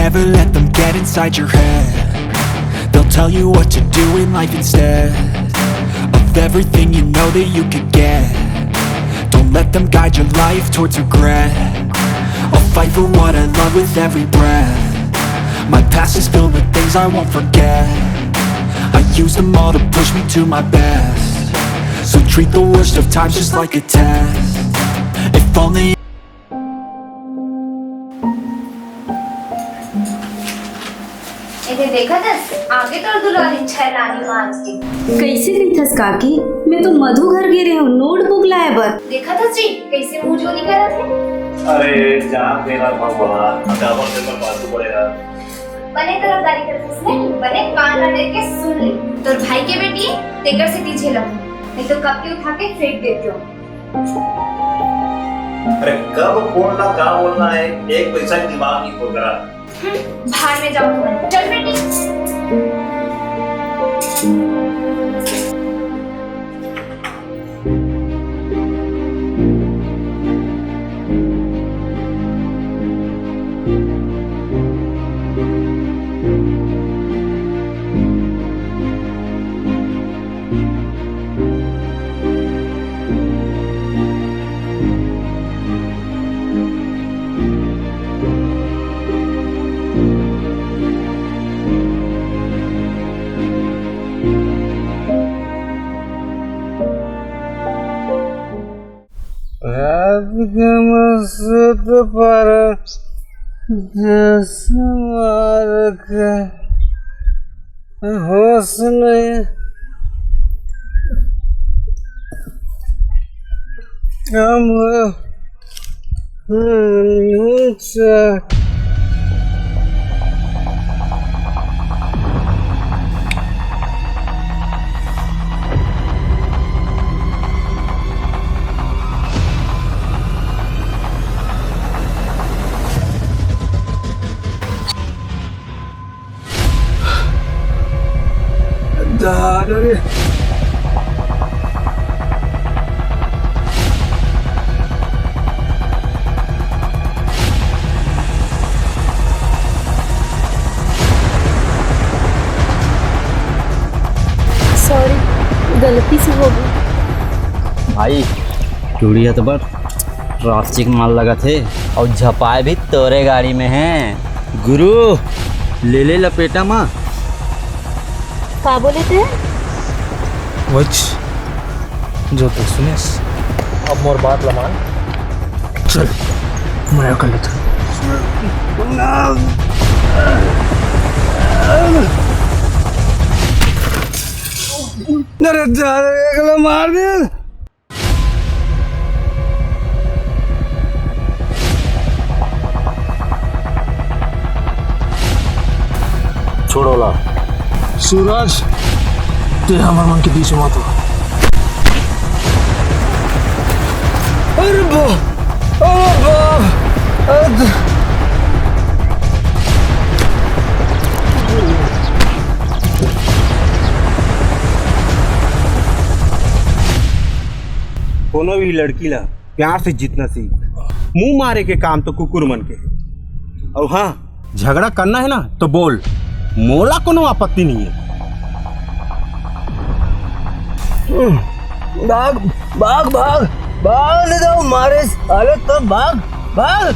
never let them get inside your head. They'll tell you what to do in life instead of everything you know that you could get. Don't let them guide your life towards regret. I'll fight for what I love with every breath. My past is filled with things I won't forget. I use them all to push me to my best. So treat the worst of times just like a test. If only देखा था आगे तो दुल्हन इच्छा है रानी मांस की। कैसे गई थस काकी? मैं तो मधु घर गिरे हूँ, नोटबुक लाए बर। देखा था जी कैसे मुंह जो निकाला थे। अरे जान मेरा भगवान, अचानक से मैं बात पड़ेगा। बने तरफदारी करते उसने, बने कान लड़े के सुन ले। तोर भाई के बेटी तेकर से पीछे लगो, नहीं तो कब के उठा के फेंक देते हो। अरे कब बोलना क्या बोलना है, एक पैसा की दिमाग नहीं खोल रहा। बाहर में जाओ तुम, चल बेटी। मस्त पर मार के होश नहीं हम दादरी सॉरी, गलती से हो गई। भाई चूड़ी तो बड़ प्लास्टिक माल लगा थे और झपाए भी तोरे गाड़ी में हैं। गुरु ले ले लपेटा माँ। का बोले थे? वच जो तो सुनेस अब मोर बात लमान चल मैं कर लेता अरे जा मार दे। छोड़ो ला सूरज ते हमारे मन के बीच में मत हो। अरे बो कोनो भी लड़की ला प्यार से जीतना सीख। मुंह मारे के काम तो कुकुर मन के। और हाँ, झगड़ा करना है ना तो बोल, मोला कोनो आपत्ति नहीं है। भाग भाग भाग भाग ले जाओ मारे अरे तो भाग भाग।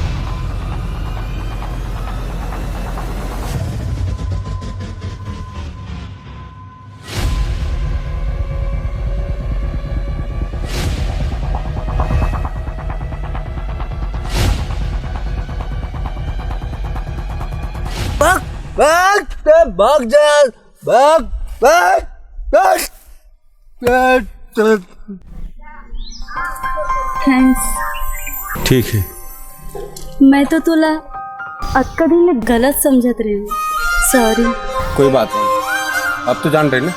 भाग भाग ते भाग जा भाग भाग भाग। थैंक्स। ठीक है। मैं तो तुला अक्का दिन में गलत समझत रही हूँ, सॉरी। कोई बात नहीं, अब तो जान रहे ना।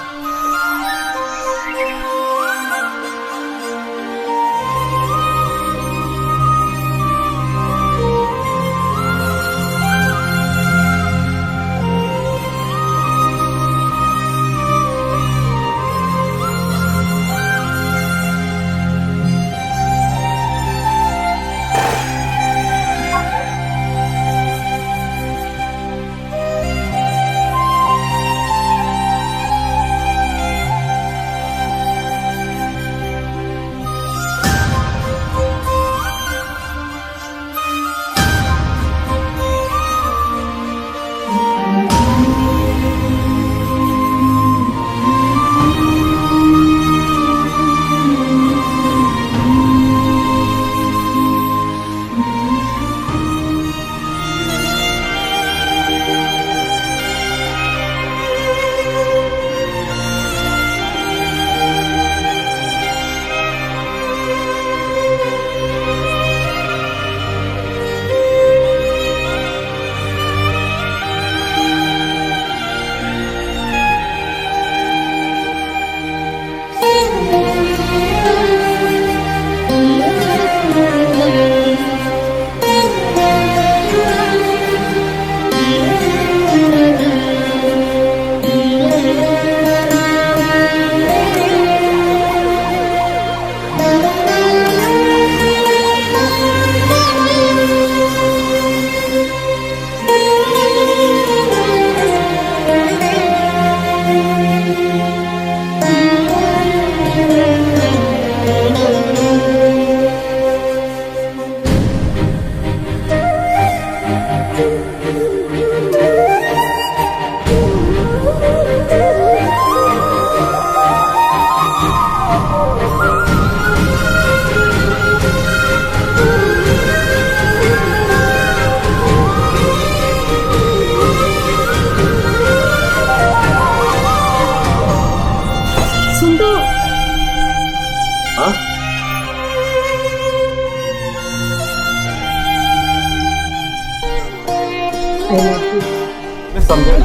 मैं समझे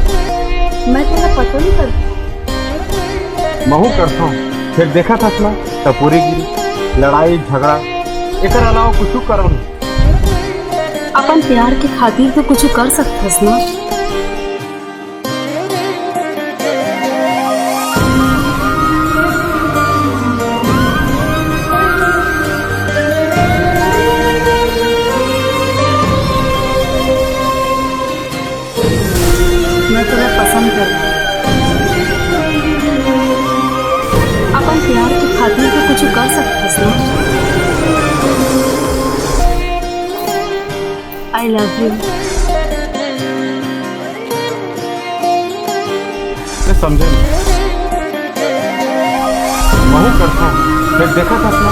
मैं तेरा पता नहीं करती। महू करता हूँ फिर देखा था ना टपूरी गिरी लड़ाई झगड़ा एक अलावा कुछ करो नहीं। अपन प्यार के खातिर तो कुछ कर सकते ना। मैं तुम्हें पसंद करती हूँ। अपन प्यार के खातिर तो कुछ कर सकते ना। I love you. मैं समझे नहीं। महू करता हूँ फिर देखा था ना।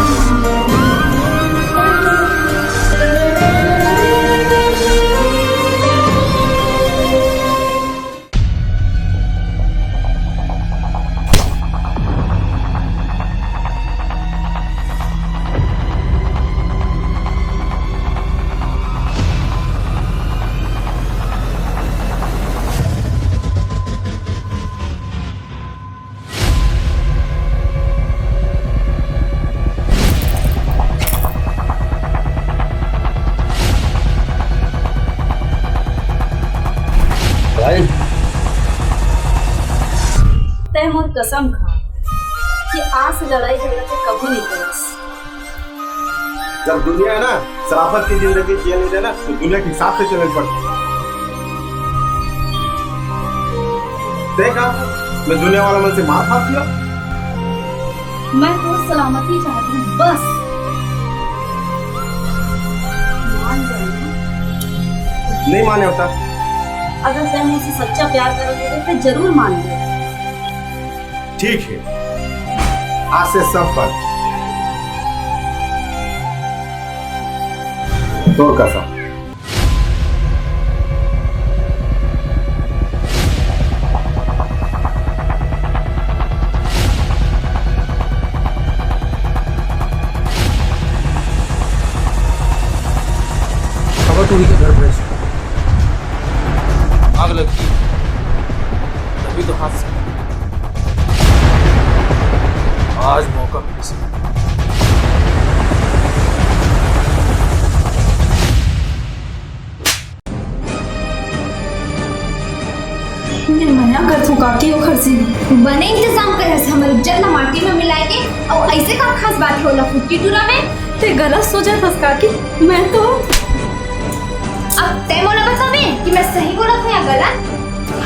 तय मोर कसम खा कि आज से लड़ाई झगड़ा के कभी नहीं करस। जब दुनिया है ना शराफत की जिंदगी जिए नहीं देना तो दुनिया के हिसाब से चलना पड़ता। देखा मैं दुनिया वाला मन से मार खा दिया। मैं तो सलामती चाहती हूँ बस। मान जाइए। नहीं माने होता। अगर तय मुझसे सच्चा प्यार करोगे तो फिर जरूर मान ले। ठीक है आज से सब पर तो कसम। खबर टूरी के घर पर आग लगी तभी तो हादसा। आज मौका मिल सकता। मैं मना कर तू काकी ओ खर्ची बने इंतजाम करे से हमर इज्जत ना माटी में मिलाए के और ऐसे का खास बात होला फुट्टी टूरा में ते गलत सोचा था काकी। मैं तो अब तय मोला बतावे कि मैं सही बोला था या गलत।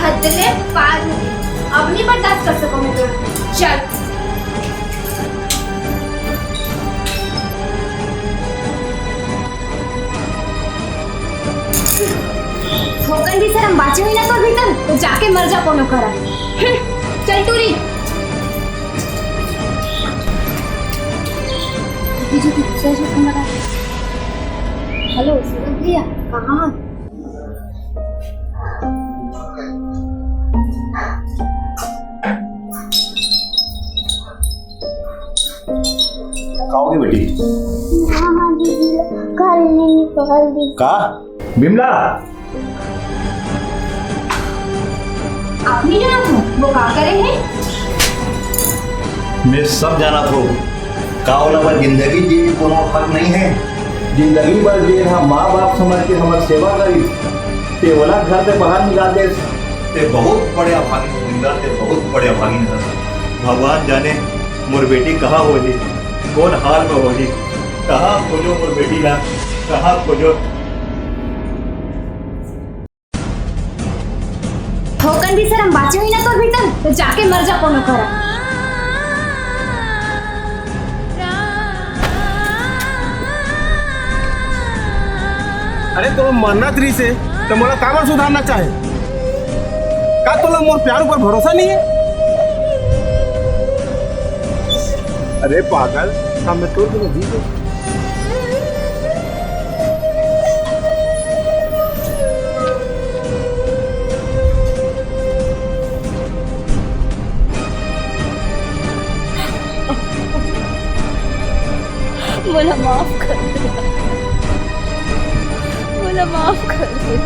हदले पार हो गई। अब नहीं बर्दाश्त कर सकूं मैं तो। चल ठोकन भी शर्म बाचे हुई ना तो भीतर तो जाके मर जा कोनो करा। चल टूरी हेलो सूरज भैया कहाँ? खाओगी बेटी? हाँ दीदी कल दी का बिमला आप नहीं जाना था वो का करे हैं? मैं सब जाना था का होला पर जिंदगी जी कोनो हक नहीं है। जिंदगी भर जे हम माँ बाप समझ के हमारी सेवा करी ते वाला घर से बाहर निकाल दे ते बहुत बड़े अभागी जिंदा ते बहुत बड़े अभागी है। भगवान जाने मोर बेटी कहाँ होली कौन हाल में होली कहाँ खोजो मोर बेटी ला कहाँ खोजो। ठोकन भी शर्म बाचे हुई ना तो भीतर तो जाके मर जा कोनो करा। अरे तो मरना तरी से तो मोला काबर सुधारना चाहे का तोला मोर प्यार ऊपर भरोसा नहीं है। अरे पागल का मैं तोड़ दूंगा जी को। बोला माफ कर दे। बोला माफ कर दे।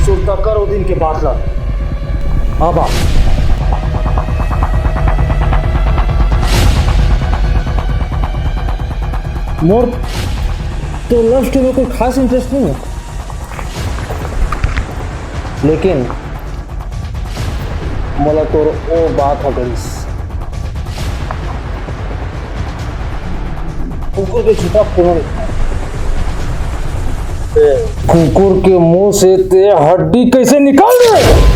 सुरता कर दिन के बाद ला आबा मोर तो लव स्टोरी में कोई खास इंटरेस्ट नहीं है, लेकिन मला तो वो बात है गरीस कुकुर के छुटा पूर्ण कुकुर के मुंह से ते हड्डी कैसे निकाल दे?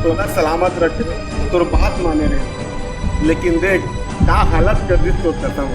तोला सलामत रखे तोर बात माने रहे, लेकिन देख का हालत कर दी तो कसम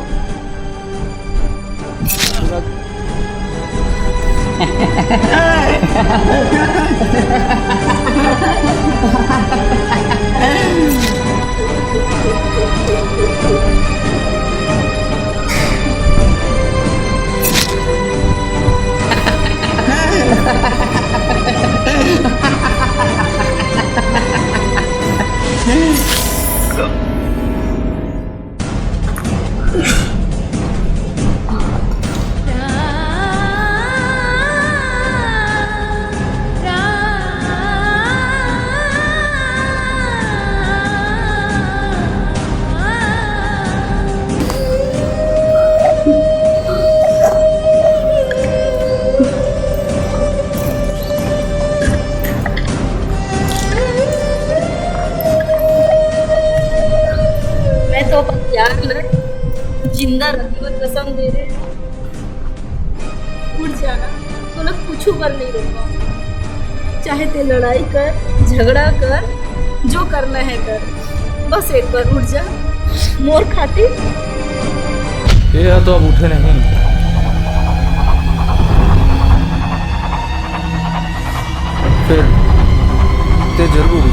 मैं तो अपन प्यार में जिंदा रखने की कसम दे रहे हैं। उठ जाना तो ना कुछ पर नहीं रोका, चाहे ते लड़ाई कर झगड़ा कर जो करना है कर, बस एक बार उठ जा मोर खातिर। ये तो अब उठे नहीं, फिर ते जरूर